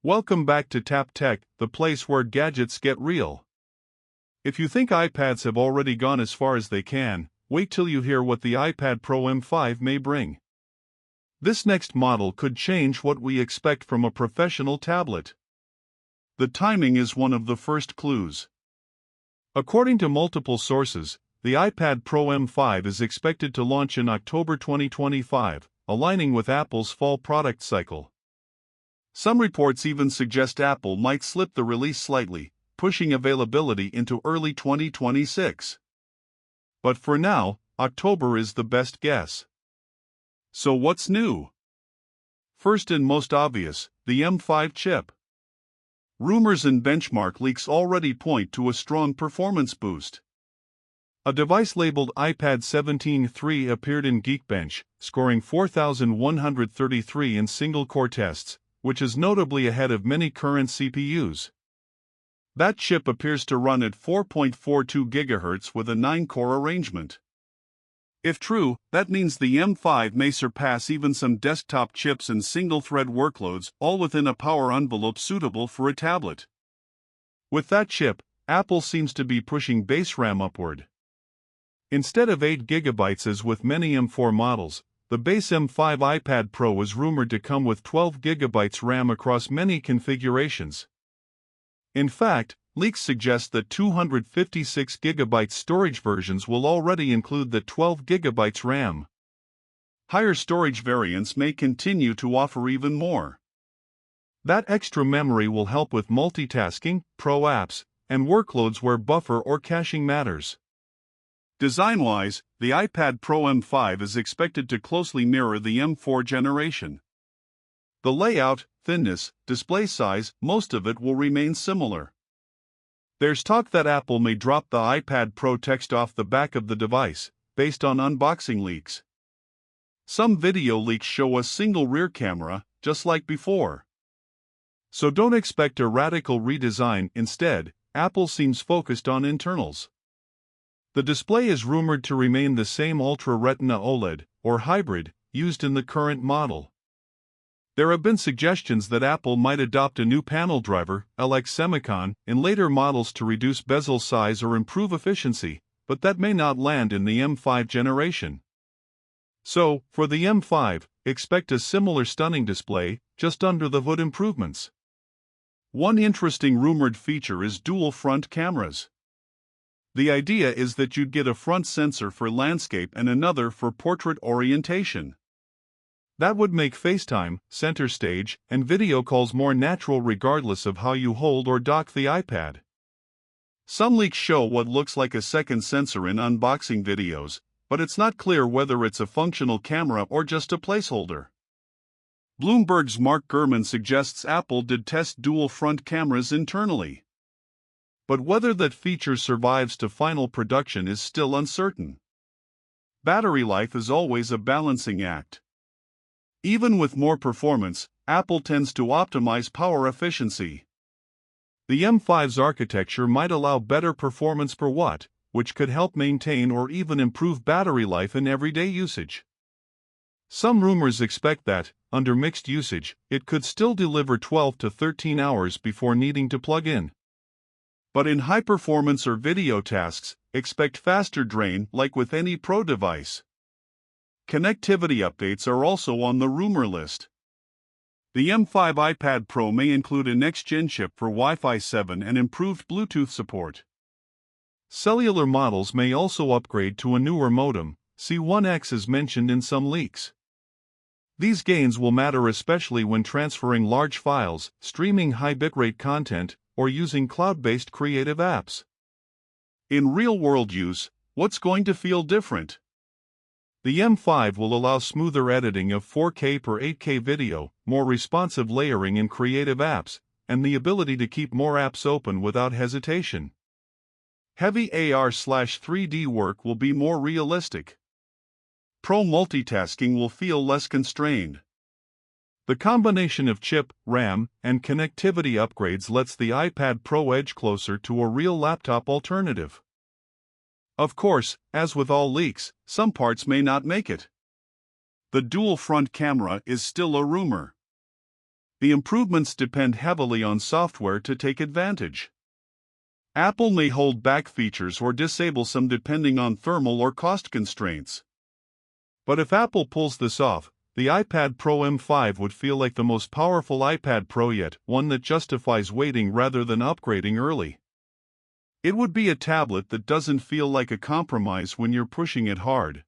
Welcome back to Tap Tech, the place where gadgets get real. If you think iPads have already gone as far as they can, wait till you hear what the iPad Pro M5 may bring. This next model could change what we expect from a professional tablet. The timing is one of the first clues. According to multiple sources, the iPad Pro M5 is expected to launch in October 2025, aligning with Apple's fall product cycle. Some reports even suggest Apple might slip the release slightly, pushing availability into early 2026. But for now, October is the best guess. So what's new? First and most obvious, the M5 chip. Rumors and benchmark leaks already point to a strong performance boost. A device labeled iPad 17.3 appeared in Geekbench, scoring 4,133 in single-core tests, which is notably ahead of many current CPUs. That chip appears to run at 4.42 GHz with a 9-core arrangement. If true, that means the M5 may surpass even some desktop chips and single-thread workloads, all within a power envelope suitable for a tablet. With that chip, Apple seems to be pushing base RAM upward. Instead of 8 GB as with many M4 models, the base M5 iPad Pro is rumored to come with 12 GB RAM across many configurations. In fact, leaks suggest that 256 GB storage versions will already include the 12 GB RAM. Higher storage variants may continue to offer even more. That extra memory will help with multitasking, pro apps, and workloads where buffer or caching matters. Design-wise, the iPad Pro M5 is expected to closely mirror the M4 generation. The layout, thinness, display size, most of it will remain similar. There's talk that Apple may drop the iPad Pro text off the back of the device, based on unboxing leaks. Some video leaks show a single rear camera, just like before. So don't expect a radical redesign. Instead, Apple seems focused on internals. The display is rumored to remain the same Ultra Retina OLED, or hybrid, used in the current model. There have been suggestions that Apple might adopt a new panel driver, LX Semicon, in later models to reduce bezel size or improve efficiency, but that may not land in the M5 generation. So, for the M5, expect a similar stunning display, just under the hood improvements. One interesting rumored feature is dual front cameras. The idea is that you'd get a front sensor for landscape and another for portrait orientation. That would make FaceTime, center stage, and video calls more natural regardless of how you hold or dock the iPad. Some leaks show what looks like a second sensor in unboxing videos, but it's not clear whether it's a functional camera or just a placeholder. Bloomberg's Mark Gurman suggests Apple did test dual front cameras internally. But whether that feature survives to final production is still uncertain. Battery life is always a balancing act. Even with more performance, Apple tends to optimize power efficiency. The M5's architecture might allow better performance per watt, which could help maintain or even improve battery life in everyday usage. Some rumors expect that, under mixed usage, it could still deliver 12 to 13 hours before needing to plug in. But in high-performance or video tasks, expect faster drain like with any Pro device. Connectivity updates are also on the rumor list. The M5 iPad Pro may include a next-gen chip for Wi-Fi 7 and improved Bluetooth support. Cellular models may also upgrade to a newer modem, C1X as mentioned in some leaks. These gains will matter especially when transferring large files, streaming high bitrate content, or using cloud-based creative apps. In real-world use, what's going to feel different? The M5 will allow smoother editing of 4K per 8K video, more responsive layering in creative apps, and the ability to keep more apps open without hesitation. Heavy AR/3D work will be more realistic. Pro multitasking will feel less constrained. The combination of chip, RAM, and connectivity upgrades lets the iPad Pro edge closer to a real laptop alternative. Of course, as with all leaks, some parts may not make it. The dual front camera is still a rumor. The improvements depend heavily on software to take advantage. Apple may hold back features or disable some depending on thermal or cost constraints. But if Apple pulls this off, the iPad Pro M5 would feel like the most powerful iPad Pro yet, one that justifies waiting rather than upgrading early. It would be a tablet that doesn't feel like a compromise when you're pushing it hard.